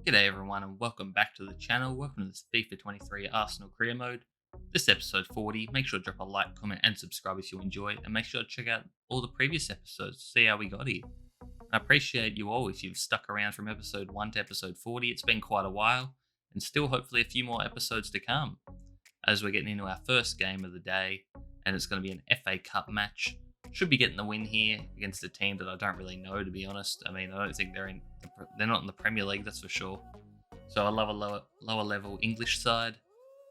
G'day everyone and welcome back to the channel. Welcome to this FIFA 23 Arsenal career mode. This episode 40. Make sure to drop a like, comment and subscribe if you enjoy, and make sure to check out all the previous episodes to see how we got here. I appreciate you all if you've stuck around from episode 1 to episode 40. It's been quite a while and still hopefully a few more episodes to come as we're getting into our first game of the day, and it's going to be an FA Cup match. Should be getting the win here against a team that I don't really know, to be honest. I mean, I don't think they're not in the Premier League, that's for sure. So I love a lower level English side,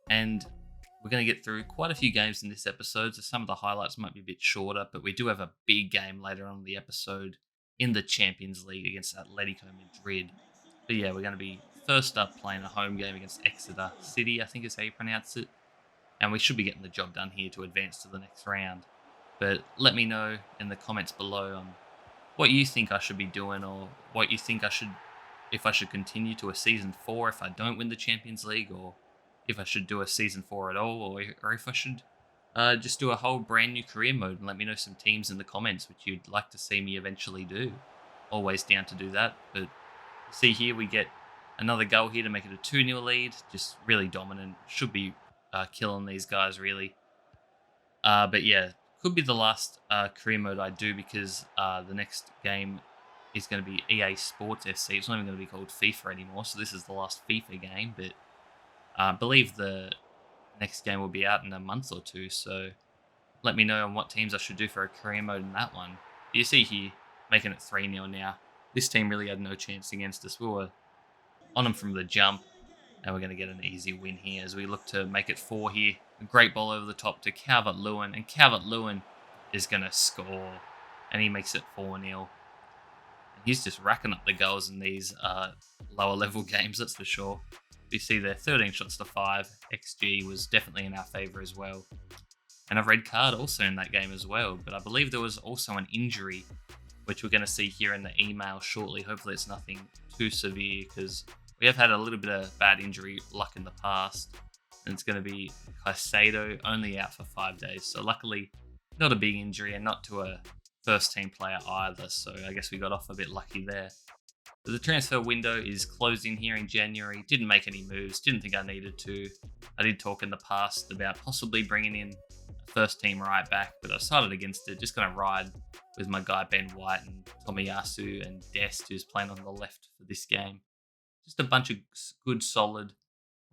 and we're going to get through quite a few games in this episode. So some of the highlights might be a bit shorter, but we do have a big game later on in the episode in the Champions League against Atletico Madrid. But yeah, we're going to be first up playing a home game against Exeter City, I think is how you pronounce it, and we should be getting the job done here to advance to the next round. But let me know in the comments below on what you think I should be doing, or what you think if I should continue to a Season 4 if I don't win the Champions League, or if I should do a Season 4 at all, or if I should just do a whole brand new career mode, and let me know some teams in the comments which you'd like to see me eventually do. Always down to do that. But see here, we get another goal here to make it a 2-0 lead. Just really dominant. Should be killing these guys, really. But yeah, could be the last career mode I do, because the next game is going to be EA Sports FC. It's not even going to be called FIFA anymore, so this is the last FIFA game. But I believe the next game will be out in a month or two, so let me know on what teams I should do for a career mode in that one. But you see here, making it 3-0 now. This team really had no chance against us. We were on them from the jump, and we're going to get an easy win here as we look to make it 4 here. A great ball over the top to Calvert-Lewin, and Calvert-Lewin is going to score, and he makes it 4-0. He's just racking up the goals in these lower level games, that's for sure. You see there, 13 shots to 5. XG was definitely in our favour as well. And a red card also in that game as well, but I believe there was also an injury, which we're going to see here in the email shortly. Hopefully it's nothing too severe, because we have had a little bit of bad injury luck in the past. And it's going to be Caicedo, only out for 5 days. So luckily, not a big injury, and not to a first-team player either. So I guess we got off a bit lucky there. But the transfer window is closing here in January. Didn't make any moves. Didn't think I needed to. I did talk in the past about possibly bringing in a first-team right back, but I decided against it. Just going to ride with my guy Ben White and Tomiyasu and Dest, who's playing on the left for this game. Just a bunch of good, solid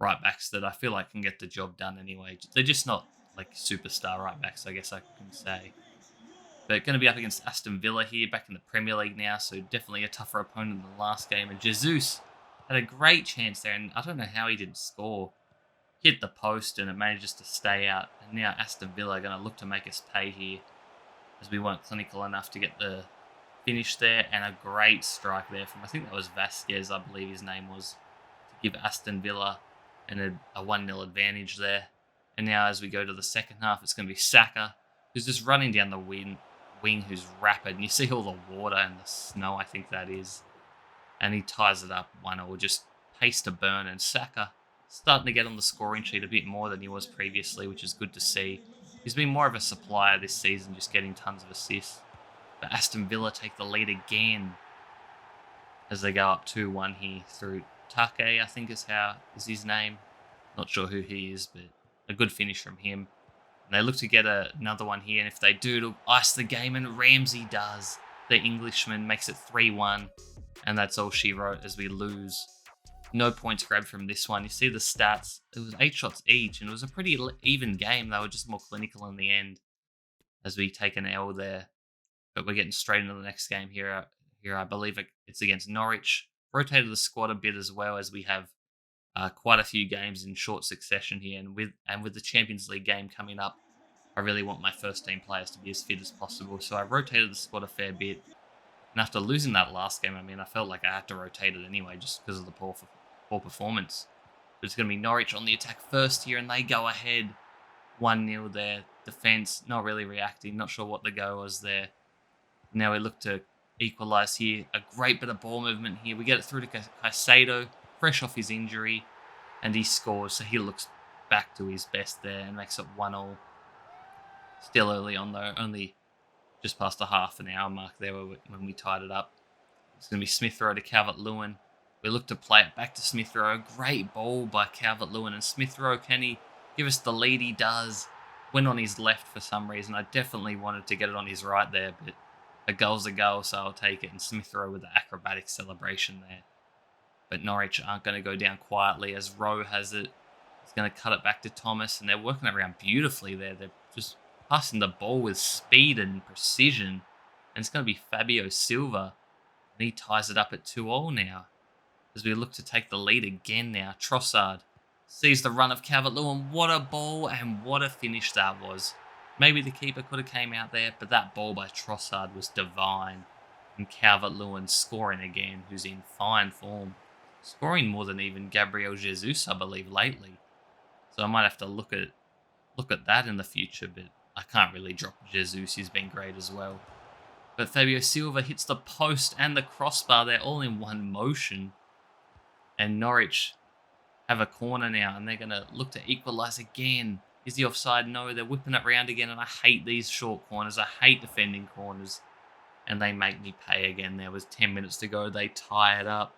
right backs that I feel like can get the job done anyway. They're just not like superstar right backs, I guess I can say. But going to be up against Aston Villa here, back in the Premier League now, so definitely a tougher opponent than the last game. And Jesus had a great chance there, and I don't know how he didn't score. Hit the post, and it manages to stay out. And now Aston Villa are going to look to make us pay here, as we weren't clinical enough to get the finish there. And a great strike there from, I think that was Vasquez, I believe his name was, to give Aston Villa and a 1-0 advantage there. And now as we go to the second half, it's going to be Saka, who's just running down the wing, who's rapid. And you see all the water and the snow, I think that is. And he ties it up 1-0, just pace to burn. And Saka starting to get on the scoring sheet a bit more than he was previously, which is good to see. He's been more of a supplier this season, just getting tons of assists. But Aston Villa take the lead again as they go up 2-1 here through Take, I think is his name. Not sure who he is, but a good finish from him. And they look to get another one here, and if they do, it'll ice the game, and Ramsey does. The Englishman makes it 3-1, and that's all she wrote as we lose. No points grabbed from this one. You see the stats. It was 8 shots each, and it was a pretty even game. They were just more clinical in the end as we take an L there. But we're getting straight into the next game here. Here, I believe it's against Norwich. Rotated the squad a bit as well, as we have quite a few games in short succession here. And with the Champions League game coming up, I really want my first-team players to be as fit as possible. So I rotated the squad a fair bit. And after losing that last game, I mean, I felt like I had to rotate it anyway, just because of the poor performance. But it's going to be Norwich on the attack first here, and they go ahead 1-0 there. Defence not really reacting, not sure what the go was there. Now we look to equalise here. A great bit of ball movement here. We get it through to Caicedo, fresh off his injury, and he scores. So he looks back to his best there and makes it 1-0. Still early on though, only just past the half an hour mark there when we tied it up. It's going to be Smith Rowe to Calvert-Lewin. We look to play it back to Smith Rowe. A great ball by Calvert-Lewin. And Smith Rowe, can he give us the lead? He does. Went on his left for some reason. I definitely wanted to get it on his right there, but a goal's a goal, so I'll take it. And Smith Rowe with the acrobatic celebration there. But Norwich aren't going to go down quietly as Rowe has it. He's going to cut it back to Thomas, and they're working it around beautifully there. They're just passing the ball with speed and precision. And it's going to be Fabio Silva, and he ties it up at 2-2 now. As we look to take the lead again now, Trossard sees the run of Calvert-Lewin. What a ball and what a finish that was. Maybe the keeper could have came out there, but that ball by Trossard was divine. And Calvert-Lewin scoring again, who's in fine form. Scoring more than even Gabriel Jesus, I believe, lately. So I might have to look at that in the future, but I can't really drop Jesus. He's been great as well. But Fabio Silva hits the post and the crossbar. They're all in one motion. And Norwich have a corner now, and they're going to look to equalise again. Is the offside? No, they're whipping it round again, and I hate these short corners. I hate defending corners, and they make me pay again. There was 10 minutes to go. They tie it up.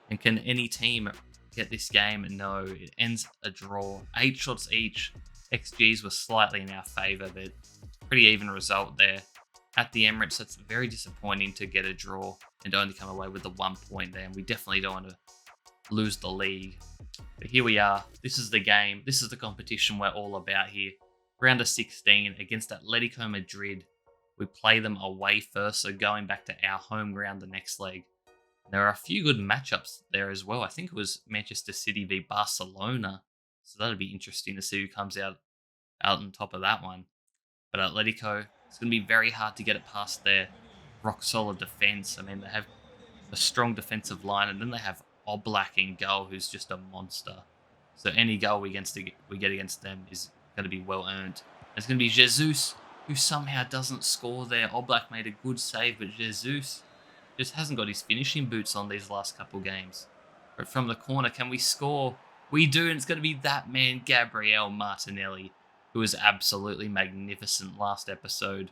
And can any team get this game? No, it ends a draw. 8 shots each. XGs were slightly in our favour, but pretty even result there. At the Emirates, that's very disappointing to get a draw and only come away with the 1 point there. And we definitely don't want to lose the league. But here we are. This is the game. This is the competition we're all about here. Round of 16 against Atletico Madrid. We play them away first, so going back to our home ground the next leg. There are a few good matchups there as well. I think it was Manchester City v Barcelona. So that'll be interesting to see who comes out on top of that one. But Atletico, it's going to be very hard to get it past their rock-solid defence. I mean, they have a strong defensive line, and then they have Oblak in goal, who's just a monster. So any goal we get against them is going to be well-earned. It's going to be Jesus, who somehow doesn't score there. Oblak made a good save, but Jesus just hasn't got his finishing boots on these last couple games. But from the corner, can we score? We do, and it's going to be that man, Gabriel Martinelli, who was absolutely magnificent last episode.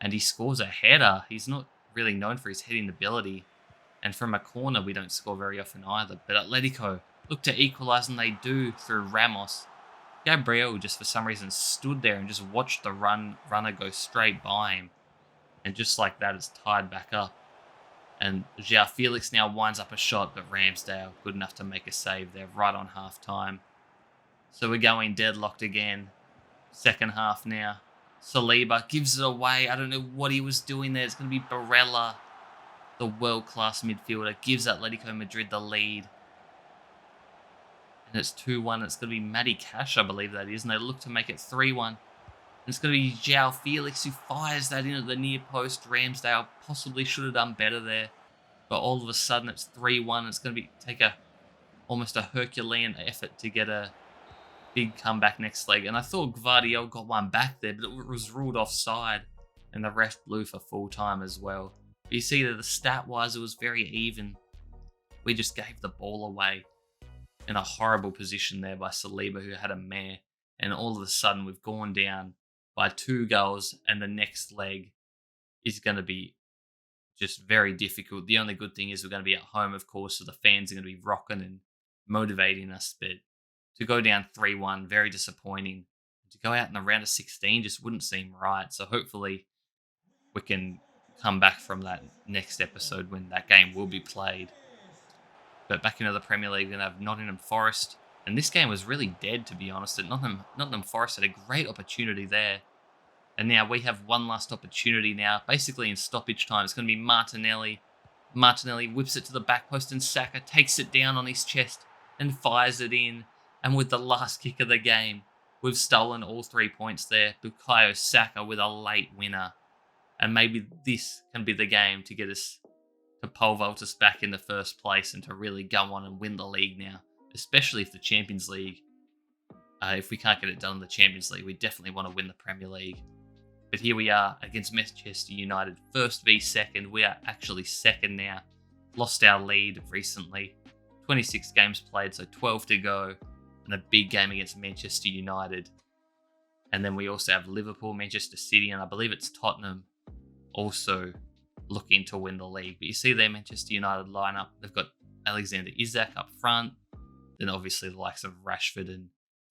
And he scores a header. He's not really known for his heading ability. And from a corner, we don't score very often either. But Atletico look to equalise, and they do through Ramos. Gabriel just for some reason stood there and just watched the runner go straight by him. And just like that, it's tied back up. And João Felix now winds up a shot, but Ramsdale good enough to make a save there right on half-time. So we're going deadlocked again. Second half now. Saliba gives it away. I don't know what he was doing there. It's going to be Barella, the world-class midfielder, gives Atletico Madrid the lead. And it's 2-1. It's going to be Matty Cash, I believe that is. And they look to make it 3-1. And it's going to be João Felix who fires that in at the near post. Ramsdale possibly should have done better there. But all of a sudden it's 3-1. It's going to take almost a Herculean effort to get a big comeback next leg. And I thought Gvardiol got one back there, but it was ruled offside. And the ref blew for full time as well. But you see that the stat-wise, it was very even. We just gave the ball away in a horrible position there by Saliba, who had a mare. And all of a sudden, we've gone down by 2 goals, and the next leg is going to be just very difficult. The only good thing is we're going to be at home, of course, so the fans are going to be rocking and motivating us. But to go down 3-1, very disappointing. To go out in the round of 16 just wouldn't seem right. So hopefully we can come back from that next episode when that game will be played. But back into the Premier League, we're going to have Nottingham Forest. And this game was really dead, to be honest. Nottingham Forest had a great opportunity there. And now we have one last opportunity now, basically in stoppage time. It's going to be Martinelli. Martinelli whips it to the back post, and Saka takes it down on his chest and fires it in. And with the last kick of the game, we've stolen all 3 points there. Bukayo Saka with a late winner. And maybe this can be the game to get us, to pole vault us back in the first place and to really go on and win the league now. Especially if the Champions League, if we can't get it done in the Champions League, we definitely want to win the Premier League. But here we are against Manchester United, first v second. We are actually second now. Lost our lead recently. 26 games played, so 12 to go. And a big game against Manchester United. And then we also have Liverpool, Manchester City, and I believe it's Tottenham also looking to win the league. But you see their Manchester United lineup. They've got Alexander Isak up front. Then obviously the likes of Rashford and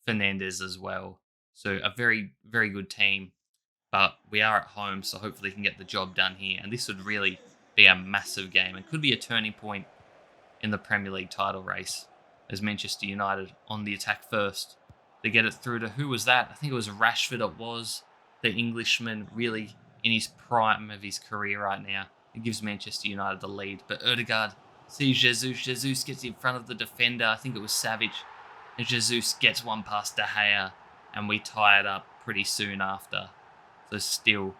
Fernandes as well. So a very, very good team. But we are at home, so hopefully we can get the job done here. And this would really be a massive game and could be a turning point in the Premier League title race, as Manchester United on the attack first. They get it through to, who was that? I think it was Rashford. It was the Englishman, really in his prime of his career right now. It gives Manchester United the lead. But Odegaard sees Jesus. Jesus gets in front of the defender. I think it was Savage. And Jesus gets one past De Gea. And we tie it up pretty soon after. So still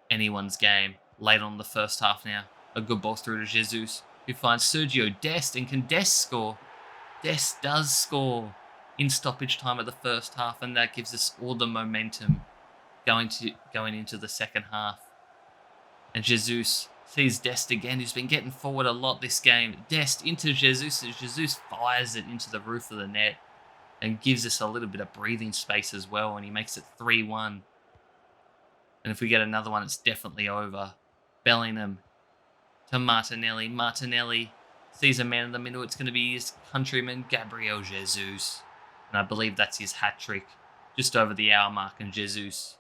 anyone's game. Late on the first half now. A good ball through to Jesus, who finds Sergio Dest, and can Dest score? Dest does score in stoppage time of the first half, and that gives us all the momentum going into the second half. And Jesus sees Dest again, who's been getting forward a lot this game. Dest into Jesus, as Jesus fires it into the roof of the net and gives us a little bit of breathing space as well, and he makes it 3-1. And if we get another one, it's definitely over. Bellingham to Martinelli. Martinelli sees a man in the middle. It's going to be his countryman, Gabriel Jesus. And I believe that's his hat-trick just over the hour mark. And Jesus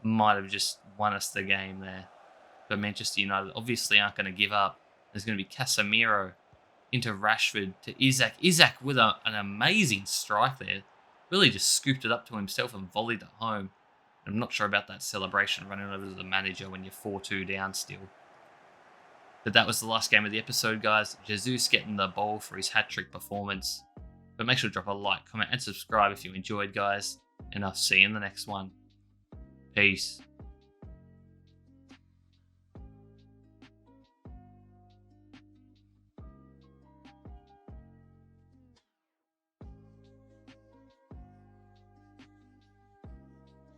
might have just won us the game there. But Manchester United obviously aren't going to give up. There's going to be Casemiro into Rashford to Isak. Isak with an amazing strike there. Really just scooped it up to himself and volleyed it home. I'm not sure about that celebration running over to the manager when you're 4-2 down still. But that was the last game of the episode, guys. Jesus getting the ball for his hat-trick performance. But make sure to drop a like, comment, and subscribe if you enjoyed, guys. And I'll see you in the next one. Peace.